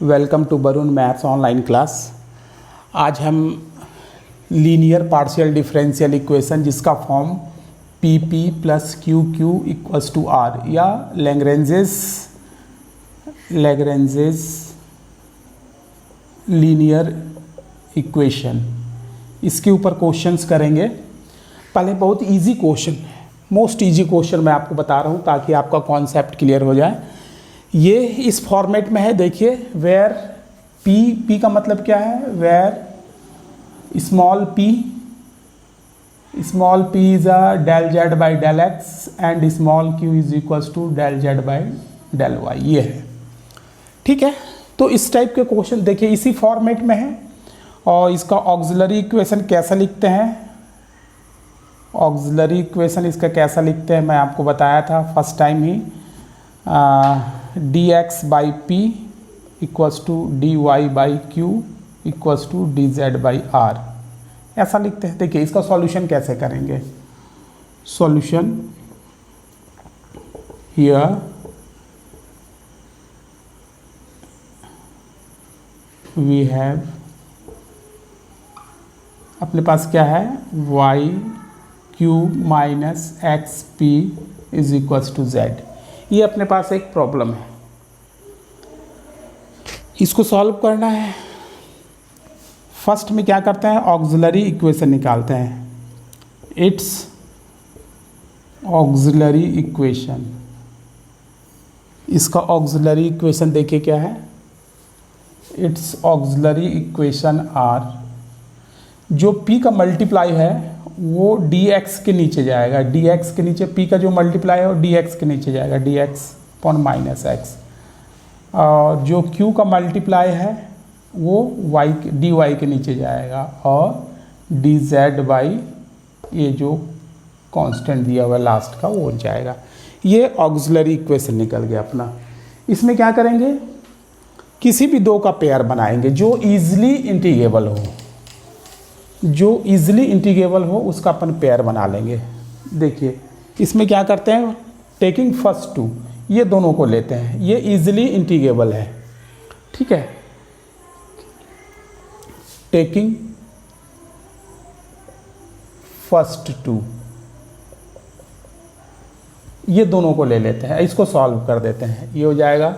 Welcome to Varun maths online class. आज हम linear partial differential equation जिसका form P P plus Q Q equals to R या Lagrange's linear equation, इसके ऊपर questions करेंगे। पहले बहुत easy question, most easy question मैं आपको बता रहा हूँ ताकि आपका कॉन्सेप्ट क्लियर हो जाए। ये इस फॉर्मेट में है, देखिए वेयर पी का मतलब क्या है, where small P is a del Z by del X and small Q is equals to del Z by del Y, ये है। ठीक है, तो इस टाइप के क्वेश्चन देखिए इसी फॉर्मेट में है। और इसका ऑक्सिलरी इक्वेशन कैसा लिखते हैं, ऑक्सिलरी इक्वेशन इसका कैसा लिखते हैं मैं आपको बताया था फर्स्ट टाइम ही। D X by P equals to D Y by Q equals to D Z by R, ऐसा लिखते हैं। देखिए इसका सॉल्यूशन कैसे करेंगे। सॉल्यूशन हियर वी हैव, अपने पास क्या है, Y cube minus X P is equals to Z. ये अपने पास एक प्रॉब्लम है, इसको सॉल्व करना है। फर्स्ट में क्या करते हैं, ऑक्सिलरी इक्वेशन निकालते हैं। इट्स ऑक्सिलरी इक्वेशन, इसका ऑक्सिलरी इक्वेशन देखिए क्या है, इट्स ऑक्सिलरी इक्वेशन आर, जो p का मल्टीप्लाई है वो dx के नीचे जाएगा, dx के नीचे p का जो मल्टीप्लाई है वो dx के नीचे जाएगा, dx अपॉन माइनस एक्स। और जो q का मल्टीप्लाई है वो dy के नीचे जाएगा और dz बाई ये जो कांस्टेंट दिया हुआ लास्ट का वो जाएगा। ये ऑक्सिलरी इक्वेशन निकल गया अपना। इसमें क्या करेंगे, किसी भी दो का पेयर बनाएंगे जो ईजिली इंटीग्रेबल हो, जो ईजिली इंटीग्रेबल हो उसका अपन पेयर बना लेंगे। देखिए इसमें क्या करते हैं, टेकिंग फर्स्ट टू, ये दोनों को लेते हैं, ये ईजिली इंटीग्रेबल है। ठीक है, टेकिंग फर्स्ट टू, ये दोनों को ले लेते हैं, इसको सॉल्व कर देते हैं। ये हो जाएगा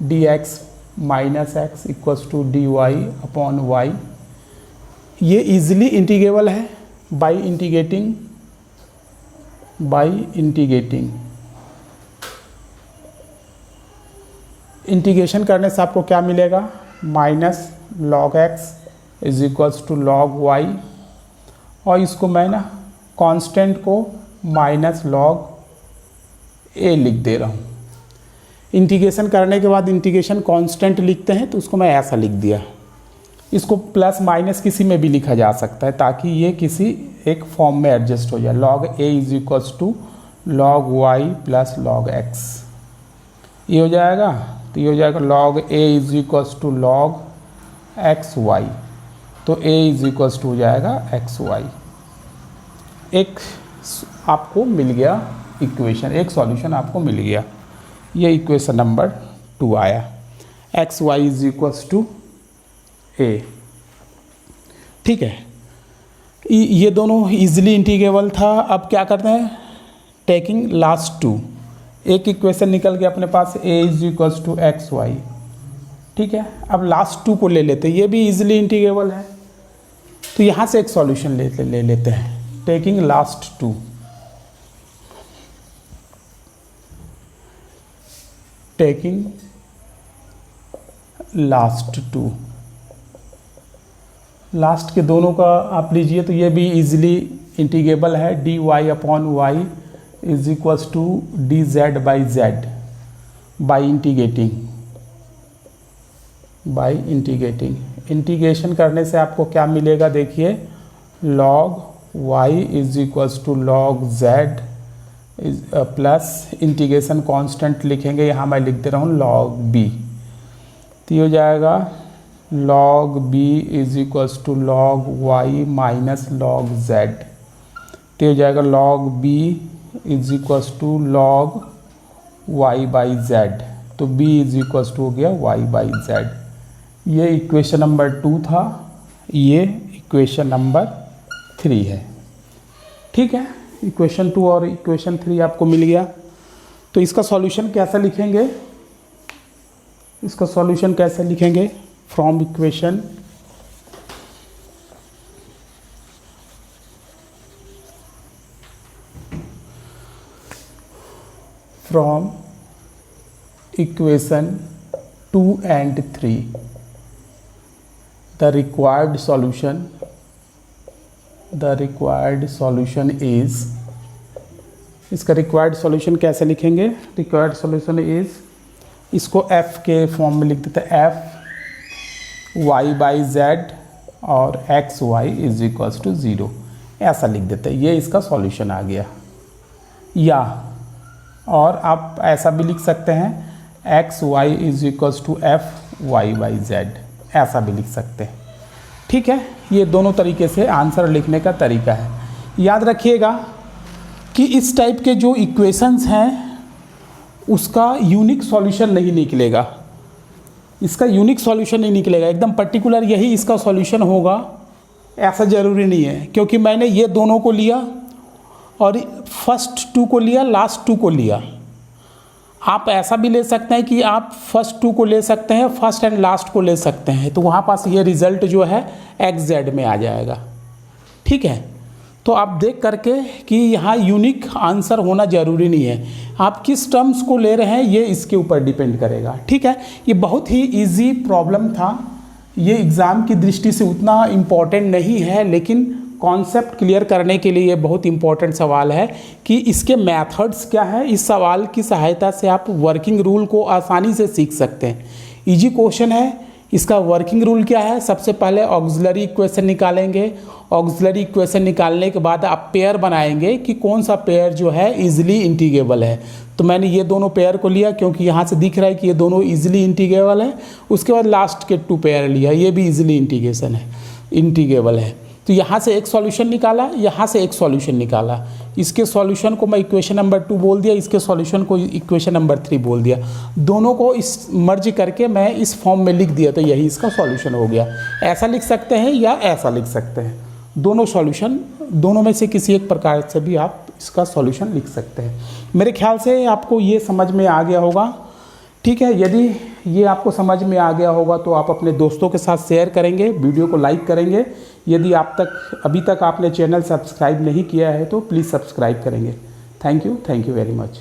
D X minus X equals to D Y upon Y. ये इजीली इंटीग्रेबल है बाई इंटीग्रेटिंग। इंटीग्रेशन करने से आपको क्या मिलेगा, minus log X is equals to log Y, और इसको मैं ना कांस्टेंट को माइनस लॉग ए लिख दे रहा हूँ। इंटीग्रेशन करने के बाद इंटीग्रेशन कांस्टेंट लिखते हैं तो उसको मैं ऐसा लिख दिया। इसको प्लस माइनस किसी में भी लिखा जा सकता है ताकि ये किसी एक फॉर्म में एडजस्ट हो जाए। Log A is equals to log Y plus log X, ये हो जाएगा। तो ये हो जाएगा log A is equals to log X Y, तो ए इज इक्वल्स टू हो जाएगा एक्स वाई। एक आपको मिल गया इक्वेशन, एक सॉल्यूशन आपको मिल गया। ये इक्वेशन नंबर 2 आया, X Y is equals to A. ठीक है, ये दोनों इजीली इंटीग्रेबल था। अब क्या करते हैं, टेकिंग लास्ट टू, एक इक्वेशन निकल गया अपने पास, A is equals to X Y. ठीक है, अब लास्ट टू को ले लेते हैं, ये भी इजीली इंटीग्रेबल है, तो यहाँ से एक सॉल्यूशन ले लेते हैं। Taking last two, taking last two, last के दोनों का आप लीजिए तो ये भी इजीली इंटीग्रेबल है। D Y upon Y is equals to D Z by Z by integrating. Integration करने से आपको क्या मिलेगा, देखिए log Y is equals to log Z plus integration constant लिखेंगे, यहाँ मैं लिख दे रहा हूँ लॉग बी। तो ये हो जाएगा log b is equals to log y minus log z, तो हो जाएगा log b is equals to log y by z, तो b इज इक्वल्स टू हो गया y बाई z। ये इक्वेशन नंबर 2 था, ये इक्वेशन नंबर 3 है। ठीक है, इक्वेशन 2 और इक्वेशन 3 आपको मिल गया। तो इसका सॉल्यूशन कैसे लिखेंगे, इसका सॉल्यूशन कैसे लिखेंगे? From equation from equation 2 and 3 the required solution is, इसका रिक्वायर्ड सॉल्यूशन कैसे लिखेंगे? रिक्वायर्ड सॉल्यूशन इज, इसको f के फॉर्म में लिख देते हैं, f y बाई z और x y is equals to 0, ऐसा लिख देते हैं। ये इसका सॉल्यूशन आ गया। या और आप ऐसा भी लिख सकते हैं, X Y is equals to F Y by Z, ऐसा भी लिख सकते हैं। ठीक है, ये दोनों तरीके से आंसर लिखने का तरीका है। याद रखिएगा कि इस टाइप के जो इक्वेशंस हैं उसका यूनिक सॉल्यूशन नहीं निकलेगा, इसका यूनिक सॉल्यूशन नहीं निकलेगा, एकदम पर्टिकुलर यही इसका सॉल्यूशन होगा ऐसा ज़रूरी नहीं है। क्योंकि मैंने ये दोनों को लिया और फर्स्ट 2 को लिया, लास्ट 2 को लिया। आप ऐसा भी ले सकते हैं कि आप फर्स्ट 2 को ले सकते हैं, फर्स्ट एंड लास्ट को ले सकते हैं, तो वहाँ पास ये रिज़ल्ट जो है एक्स जेड में आ जाएगा। ठीक है, तो आप देख करके कि यहाँ यूनिक आंसर होना ज़रूरी नहीं है, आप किस टर्म्स को ले रहे हैं ये इसके ऊपर डिपेंड करेगा। ठीक है, ये बहुत ही ईजी प्रॉब्लम था, ये एग्ज़ाम की दृष्टि से उतना इम्पॉर्टेंट नहीं है, लेकिन कॉन्सेप्ट क्लियर करने के लिए ये बहुत इंपॉर्टेंट सवाल है कि इसके मेथड्स क्या है। इस सवाल की सहायता से आप वर्किंग रूल को आसानी से सीख सकते हैं। इजी क्वेश्चन है। इसका वर्किंग रूल क्या है? सबसे पहले ऑक्सिलरी इक्वेशन निकालेंगे, ऑक्सिलरी इक्वेशन निकालने के बाद आप पेयर बनाएंगे कि कौन सा पेयर जो है इजीली इंटीग्रेबल है। तो मैंने ये दोनों पेयर को लिया क्योंकि यहाँ से दिख रहा है कि ये दोनों इजीली इंटीग्रेबल है। उसके बाद लास्ट के 2 पेयर लिया, ये भी इजीली इंटीग्रेबल है। तो यहाँ से एक सॉल्यूशन निकाला, यहाँ से एक सॉल्यूशन निकाला। इसके सॉल्यूशन को मैं इक्वेशन नंबर 2 बोल दिया, इसके सॉल्यूशन को इक्वेशन नंबर 3 बोल दिया। दोनों को इस मर्ज करके मैं इस फॉर्म में लिख दिया, तो यही इसका सॉल्यूशन हो गया। ऐसा लिख सकते हैं या ऐसा लिख सकते हैं, दोनों सॉल्यूशन, दोनों में से किसी एक प्रकार से भी आप इसका सॉल्यूशन लिख सकते हैं। मेरे ख्याल से आपको ये समझ में आ गया होगा। ठीक है, यदि ये आपको समझ में आ गया होगा तो आप अपने दोस्तों के साथ शेयर करेंगे, वीडियो को लाइक करेंगे। यदि अभी तक आपने चैनल सब्सक्राइब नहीं किया है तो प्लीज़ सब्सक्राइब करेंगे। Thank you very much.